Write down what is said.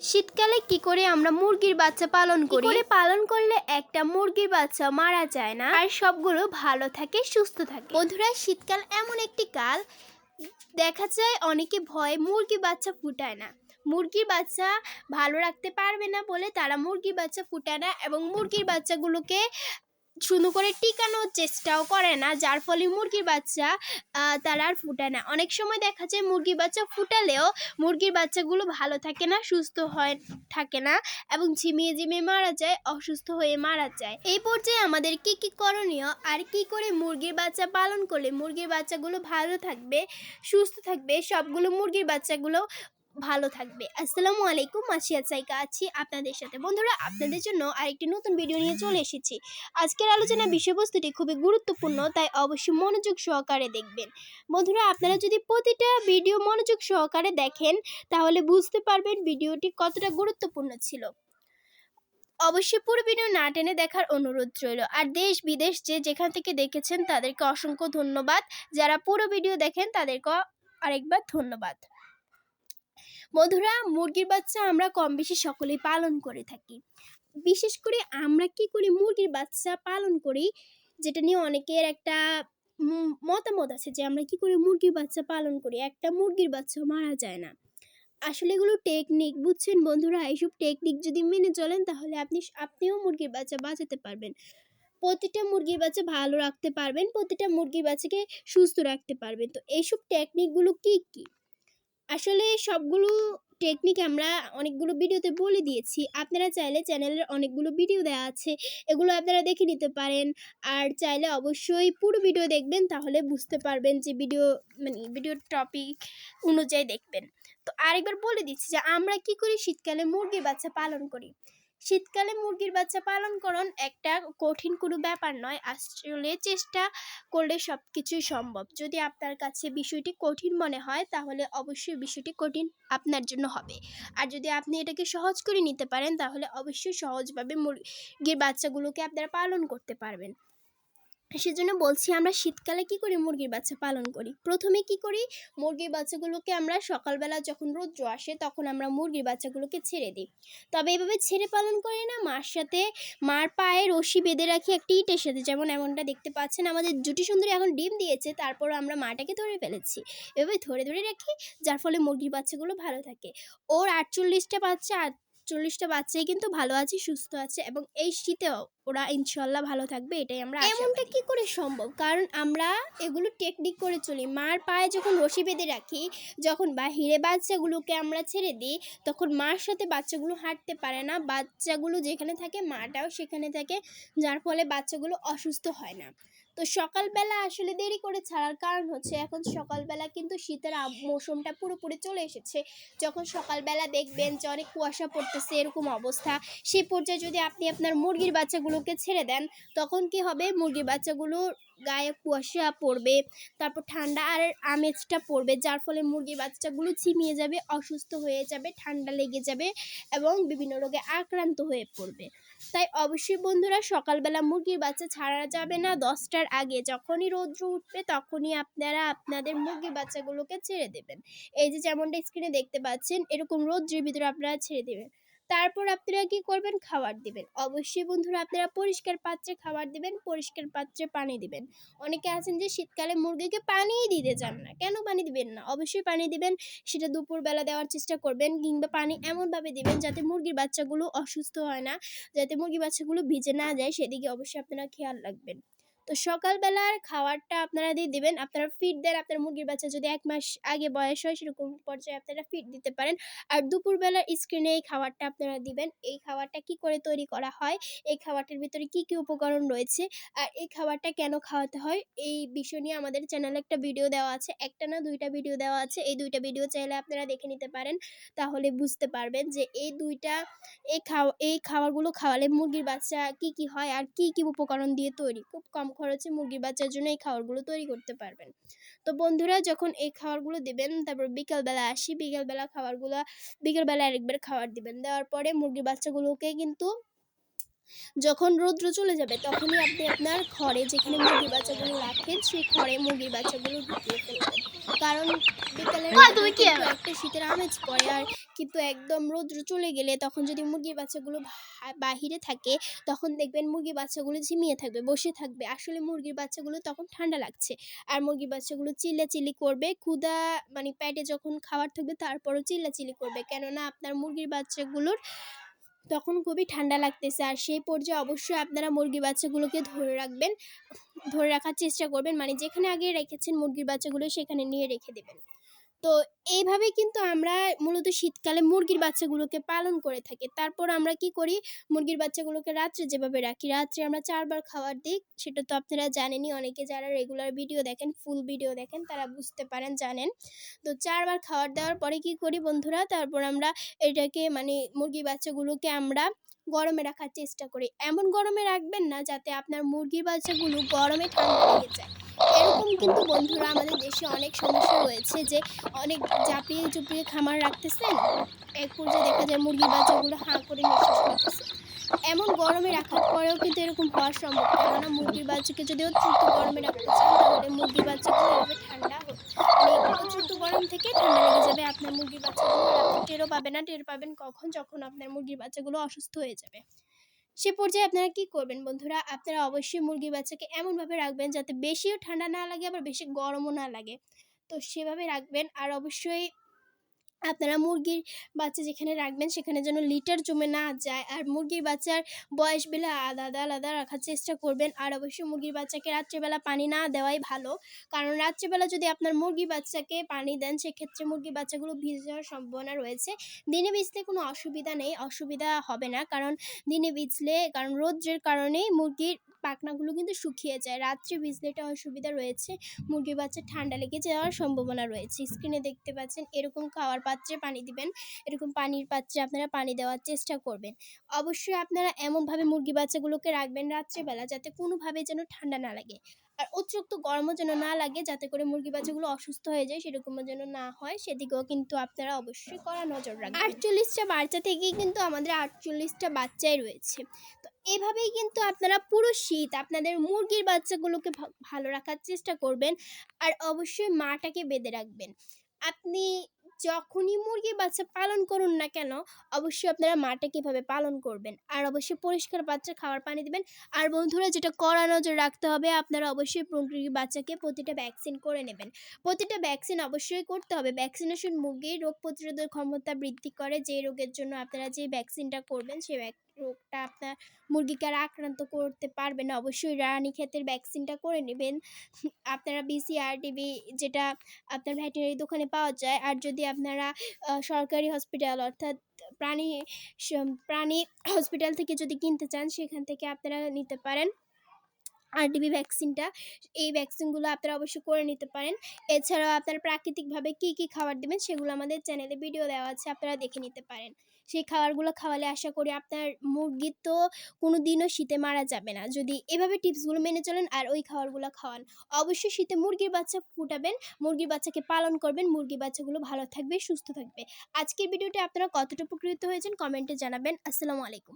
শীতকালে কি করে আমরা মুরগির বাচ্চা পালন করি? পালন করলে একটা মুরগির বাচ্চা মারা যায় না আর সবগুলো ভালো থাকে, সুস্থ থাকে। বন্ধুরা, শীতকাল এমন একটি কাল, দেখা যায় অনেকে ভয়ে মুরগি বাচ্চা ফুটায় না। মুরগির বাচ্চা ভালো রাখতে পারবে না বলে তারা মুরগির বাচ্চা ফুটায় না এবং মুরগির বাচ্চাগুলোকে সুন্দর করে টিকানোর চেষ্টাও করে না, যার ফলে মুরগির বাচ্চা তারা আর ফুটায় না। অনেক সময় দেখা যায় মুরগির বাচ্চা ফুটালেও মুরগির বাচ্চাগুলো ভালো থাকে না, সুস্থ থাকে না এবং ঝিমিয়ে ঝিমিয়ে মারা যায়, অসুস্থ হয়ে মারা যায়। এই পর্যায়ে আমাদের কি কি করণীয় আর কি করে মুরগির বাচ্চা পালন করলে মুরগির বাচ্চাগুলো ভালো থাকবে, সুস্থ থাকবে, সবগুলো মুরগির বাচ্চাগুলো ভালো থাকবে। আসসালামু আলাইকুম, মাসিয়া চাইকা আছি আপনাদের সাথে। বন্ধুরা, আপনাদের জন্য আরেকটি নতুন ভিডিও নিয়ে চলে এসেছি। আজকের আলোচনার বিষয়বস্তুটি খুবই গুরুত্বপূর্ণ, তাই অবশ্যই মনোযোগ সহকারে দেখবেন। বন্ধুরা, আপনারা যদি প্রতিটা ভিডিও মনোযোগ সহকারে দেখেন তাহলে বুঝতে পারবেন ভিডিওটি কতটা গুরুত্বপূর্ণ ছিল। অবশ্যই পুরো ভিডিও না টেনে দেখার অনুরোধ রইল। আর দেশ বিদেশ যেখান থেকে দেখেছেন তাদেরকে অসংখ্য ধন্যবাদ। যারা পুরো ভিডিও দেখেন তাদেরকে আরেকবার ধন্যবাদ। বন্ধুরা, মুরগির বাচ্চা আমরা কম বেশি সকলেই পালন করে থাকি। বিশেষ করে আমরা কি করি, মুরগির বাচ্চা পালন করি, যেটা নিয়ে অনেকের একটা মতামত আছে যে আমরা কি করে মুরগির বাচ্চা পালন করি, একটা মুরগির বাচ্চা মারা যায় না। আসলে এগুলো টেকনিক, বুঝছেন বন্ধুরা? এইসব টেকনিক যদি মেনে চলেন তাহলে আপনিও মুরগির বাচ্চা বাঁচাতে পারবেন। প্রতিটা মুরগির বাচ্চা ভালো রাখতে পারবেন, প্রতিটা মুরগির বাচ্চাকে সুস্থ রাখতে পারবেন। তো এইসব টেকনিকগুলো কি কি? আসলে সবগুলো টেকনিক আমরা অনেকগুলো ভিডিওতে বলে দিয়েছি। আপনারা চাইলে চ্যানেলের অনেকগুলো ভিডিও দেওয়া আছে, এগুলো আপনারা দেখে নিতে পারেন। আর চাইলে অবশ্যই পুরো ভিডিও দেখবেন, তাহলে বুঝতে পারবেন যে ভিডিওর টপিক অনুযায়ী দেখবেন। তো আরেকবার বলে দিচ্ছি যে আমরা কি করি শীতকালে মুরগির বাচ্চা পালন করি। শীতকালে মুরগির বাচ্চা পালনকরণ একটা কঠিন কোনো ব্যাপার নয়। আসলে চেষ্টা করলে সব কিছুই সম্ভব। যদি আপনার কাছে বিষয়টি কঠিন মনে হয় তাহলে অবশ্যই বিষয়টি কঠিন আপনার জন্য হবে। আর যদি আপনি এটাকে সহজ করে নিতে পারেন তাহলে অবশ্যই সহজভাবে মুরগির বাচ্চাগুলোকে আপনারা পালন করতে পারবেন। সেজন্য বলছি, আমরা শীতকালে কি করে মুরগির বাচ্চা পালন করি। প্রথমে কি করি, মুরগির বাচ্চাগুলোকে আমরা সকালবেলা যখন রৌদ্র আসে তখন আমরা মুরগির বাচ্চাগুলোকে ছেড়ে দিই। তবে এভাবে ছেড়ে পালন করি না, মার পায়ে রশি বেঁধে রাখি একটি ইটের সাথে। যেমন এমনটা দেখতে পাচ্ছেন, আমাদের জুটি সুন্দরী এখন ডিম দিয়েছে, তারপর আমরা মাটাকে ধরে ফেলেছি। এভাবে ধরে ধরে রাখি, যার ফলে মুরগির বাচ্চাগুলো ভালো থাকে। ওর 48টা বাচ্চাই কিন্তু ভালো আছে, সুস্থ আছে এবং এই শীতেও ওরা ইনশাল্লাহ ভালো থাকবে, এটাই আমরা আশাবাদী। এমনটা কি করে সম্ভব? কারণ আমরা এগুলো টেকনিক করে চলি। মার পায়ে যখন রশি বেঁধে রাখি, যখন বাহিরে বাচ্চাগুলোকে আমরা ছেড়ে দিই, তখন মার সাথে বাচ্চাগুলো হাঁটতে পারে না। বাচ্চাগুলো যেখানে থাকে মাটাও সেখানে থাকে, যার ফলে বাচ্চাগুলো অসুস্থ হয় না। তো সকালবেলা আসলে দেরি করে ছাড়ার কারণ হচ্ছে এখন সকালবেলা কিন্তু শীতের মৌসুমটা পুরোপুরি চলে এসেছে। যখন সকালবেলা দেখবেন যে অনেক কুয়াশা পড়তেছে, এরকম অবস্থা, সেই পর্যায়ে যদি আপনি আপনার মুরগির বাচ্চাগুলোকে ছেড়ে দেন, তখন কি হবে, মুরগির বাচ্চাগুলোর গায়ে কুয়াশা পড়বে, তারপর ঠান্ডা আর আমেজটা পড়বে, যার ফলে মুরগির বাচ্চাগুলো ঝিমিয়ে যাবে, অসুস্থ হয়ে যাবে, ঠান্ডা লেগে যাবে এবং বিভিন্ন রোগে আক্রান্ত হয়ে পড়বে। তাই অবশ্যই বন্ধুরা, সকালবেলা মুরগির বাচ্চা ছাড়া যাবে না। 10টার আগে যখনই রৌদ্র উঠবে তখনই আপনারা আপনাদের মুরগির বাচ্চাগুলোকে ছেড়ে দেবেন। এই যে যেমনটা স্ক্রিনে দেখতে পাচ্ছেন, এরকম রৌদ্রের ভিতরে আপনারা ছেড়ে দেবেন। তারপর আপনারা কি করবেন, খাবার দিবেন। অবশ্যই বন্ধুরা, আপনারা পরিষ্কার পাত্রে খাবার দিবেন, পরিষ্কার পাত্রে পানি দিবেন। অনেকে আছেন যে শীতকালে মুরগিকে পানিই দিতে চান না। কেন পানি দিবেন না? অবশ্যই পানি দিবেন, সেটা দুপুরবেলা দেওয়ার চেষ্টা করবেন, কিংবা পানি এমনভাবে দিবেন যাতে মুরগির বাচ্চাগুলো অসুস্থ হয় না, যাতে মুরগির বাচ্চাগুলো ভিজে না যায়, সেদিকে অবশ্যই আপনারা খেয়াল রাখবেন। তো সকালবেলার খাবারটা আপনারা দিয়ে দেবেন। আপনারা ফিড দেন, আপনার মুরগির বাচ্চা যদি 1 মাস আগে বয়স হয় সেরকম পর্যায়ে আপনারা ফিড দিতে পারেন। আর দুপুরবেলার স্ক্রিনে এই খাবারটা আপনারা দিবেন। এই খাবারটা কি করে তৈরি করা হয়, এই খাবারটার ভিতরে কি কি উপকরণ রয়েছে, আর এই খাবারটা কেন খাওয়াতে হয়, এই বিষয় নিয়ে আমাদের চ্যানেলে একটা ভিডিও দেওয়া আছে। একটা না, 2টা ভিডিও দেওয়া আছে। এই 2টা ভিডিও চাইলে আপনারা দেখে নিতে পারেন, তাহলে বুঝতে পারবেন যে এই খাবারগুলো খাওয়ালে মুরগির বাচ্চা কি কি হয় আর কি কি উপকরণ দিয়ে তৈরি। খুব কম খরচে মুরগির বাচ্চার জন্য এই খাবারগুলো তৈরি করতে পারবেন। তো বন্ধুরা, যখন এই খাবারগুলো দিবেন, তারপর বিকালবেলা বিকালবেলা আরেকবার খাবার দিবেন। দেওয়ার পরে মুরগির বাচ্চাগুলোকে কিন্তু যখন রৌদ্র চলে যাবে তখনই আপনি আপনার ঘরে যেখানে মুরগির বাচ্চাগুলো রাখেন সেই ঘরে মুরগির বাচ্চাগুলো ঢুকিয়ে ফেলবেন। কারণ বিকালের তুমি কি কিন্তু একটা শীতের আমেজ পড়ে, আর কিন্তু একদম রৌদ্র চলে গেলে তখন যদি মুরগির বাচ্চাগুলো বাহিরে থাকে তখন দেখবেন মুরগির বাচ্চাগুলো ঝিমিয়ে থাকবে, বসে থাকবে। আসলে মুরগির বাচ্চাগুলো তখন ঠান্ডা লাগছে, আর মুরগির বাচ্চাগুলো চিল্লাচিল্লি করবে, ক্ষুধা মানে পেটে যখন খাবার থাকবে তারপরও চিল্লাচিল্লি করবে, কেননা আপনার মুরগির বাচ্চাগুলোর তখন খুবই ঠান্ডা লাগতেছে। আর সেই পর্যায়ে অবশ্যই আপনারা মুরগির বাচ্চাগুলোকে ধরে রাখবেন, ধরে রাখার চেষ্টা করবেন, মানে যেখানে আগে রেখেছেন মুরগির বাচ্চাগুলো সেখানে নিয়ে রেখে দেবেন। তো এইভাবেই কিন্তু আমরা মূলত শীতকালে মুরগির বাচ্চাগুলোকে পালন করে থাকি। তারপর আমরা কি করি, মুরগির বাচ্চাগুলোকে রাত্রে যেভাবে রাখি, রাত্রে আমরা ৪ বার খাবার দিই। সেটা তো আপনারা জানেনই, অনেকে যারা রেগুলার ভিডিও দেখেন, ফুল ভিডিও দেখেন তারা বুঝতে পারেন, জানেন। তো ৪ বার খাবার দেওয়ার পরে কি করি বন্ধুরা, তারপর আমরা এটাকে মানে মুরগির বাচ্চাগুলোকে আমরা গরমে রাখার চেষ্টা করি। এমন গরমে রাখবেন না যাতে আপনার মুরগির বাচ্চাগুলো গরমে ঠান্ডা লেগে যায়। এরকম কিন্তু বন্ধুরা আমাদের দেশে অনেক সমস্যা রয়েছে যে অনেক ঝাঁপিয়ে চুপিয়ে খামার রাখতেছেন, এক পর্যায়ে দেখা যায় মুরগির বাচ্চাগুলো হাঁ করে নিঃশ্বাস নিতেছে। এমন গরমে রাখার পরেও কিন্তু এরকম হওয়া সম্ভব, কেননা মুরগির বাচ্চাকে যদি অতিরিক্ত গরমে রাখতে চান তাহলে মুরগির বাচ্চাগুলো এভাবে ঠান্ডা মানে অতিরিক্ত গরম থেকে ঠান্ডা লেগে যাবে আপনার মুরগির বাচ্চাগুলো, আর আপনি টেরও পাবেন না। টের পাবেন কখন, যখন আপনার মুরগির বাচ্চাগুলো অসুস্থ হয়ে যাবে। সে পর্যায়ে আপনারা কি করবেন বন্ধুরা, আপনারা অবশ্যই মুরগির বাচ্চাকে এমনভাবে রাখবেন যাতে বেশিও ঠান্ডা না লাগে আবার বেশি গরমও না লাগে। তো সেভাবে রাখবেন। আর অবশ্যই আপনারা মুরগির বাচ্চা যেখানে রাখবেন সেখানে যেন লিটার জমে না যায়, আর মুরগির বাচ্চার বয়স বেলা আলাদা আলাদা রাখার চেষ্টা করবেন। আর অবশ্যই মুরগির বাচ্চাকে রাত্রেবেলা পানি না দেওয়াই ভালো, কারণ রাত্রেবেলা যদি আপনার মুরগির বাচ্চাকে পানি দেন সেক্ষেত্রে মুরগির বাচ্চাগুলো ভিজে যাওয়ার সম্ভাবনা রয়েছে। দিনে ভিজলে কোনো অসুবিধা নেই, অসুবিধা হবে না, কারণ দিনে ভিজলে কারণ রৌদ্রের কারণেই মুরগির পাখনাগুলো কিন্তু শুকিয়ে যায়। রাত্রে ভিজলে এটা অসুবিধা রয়েছে, মুরগির বাচ্চার ঠান্ডা লেগে যাওয়ার সম্ভাবনা রয়েছে। স্ক্রিনে দেখতে পাচ্ছেন এরকম খাওয়ার পাত্রে পানি দিবেন, এরকম পানির পাত্রে আপনারা পানি দেওয়ার চেষ্টা করবেন। অবশ্যই আপনারা এমনভাবে মুরগির বাচ্চাগুলোকে রাখবেন রাত্রেবেলা যাতে কোনোভাবে যেন ঠান্ডা না লাগে, আর অতিরিক্ত গরমও যেন না লাগে, যাতে করে মুরগির বাচ্চাগুলো অসুস্থ হয়ে যায় সেরকমও যেন না হয়, সেদিকেও কিন্তু আপনারা অবশ্যই কড়া নজর রাখবেন। 48টা বাচ্চা থেকেই কিন্তু আমাদের 48টা বাচ্চাই রয়েছে। তো এভাবেই কিন্তু আপনারা পুরো শীত আপনাদের মুরগির বাচ্চাগুলোকে ভালো রাখার চেষ্টা করবেন, আর অবশ্যই মাটাকে বেঁধে রাখবেন। আপনি যখনই মুরগির বাচ্চা পালন করুন না কেন, অবশ্যই আপনারা মাটাকে এভাবে পালন করবেন, আর অবশ্যই পরিষ্কার পাত্রে খাবার পানি দিবেন। আর বন্ধুরা যেটা কড়া নজর রাখতে হবে, আপনারা অবশ্যই মুরগির বাচ্চাকে প্রতিটা ভ্যাকসিন করে নেবেন। প্রতিটা ভ্যাকসিন অবশ্যই করতে হবে। ভ্যাকসিনেশন মুরগির রোগ প্রতিরোধের ক্ষমতা বৃদ্ধি করে, যে রোগের জন্য আপনারা যে ভ্যাকসিনটা করবেন সেই রোগটা আপনার মুরগিকে আর আক্রান্ত করতে পারবে না। অবশ্যই রানীক্ষেতের ভ্যাকসিনটা করে নেবেন। আপনারা BCRTB যেটা আপনার ভেটেরিনারি দোকানে পাওয়া যায়, আর যদি আপনারা সরকারি হসপিটাল অর্থাৎ প্রাণী প্রাণী হসপিটাল থেকে যদি কিনতে চান সেখান থেকে আপনারা নিতে পারেন RTB ভ্যাকসিনটা। এই ভ্যাকসিনগুলো আপনারা অবশ্যই করে নিতে পারেন। এছাড়াও আপনারা প্রাকৃতিকভাবে কী কী খাবার দেবেন সেগুলো আমাদের চ্যানেলে ভিডিও দেওয়া আছে, আপনারা দেখে নিতে পারেন। সেই খাবারগুলো খাওয়ালে আশা করি আপনার মুরগি তো কোনো দিনও শীতে মারা যাবে না, যদি এভাবে টিপসগুলো মেনে চলেন আর ওই খাবারগুলো খাওয়ান। অবশ্যই শীতে মুরগির বাচ্চা ফুটাবেন, মুরগির বাচ্চাকে পালন করবেন, মুরগির বাচ্চাগুলো ভালো থাকবে, সুস্থ থাকবে। আজকের ভিডিওতে আপনারা কতটা উপকৃত হয়েছেন কমেন্টে জানাবেন। আসসালামু আলাইকুম।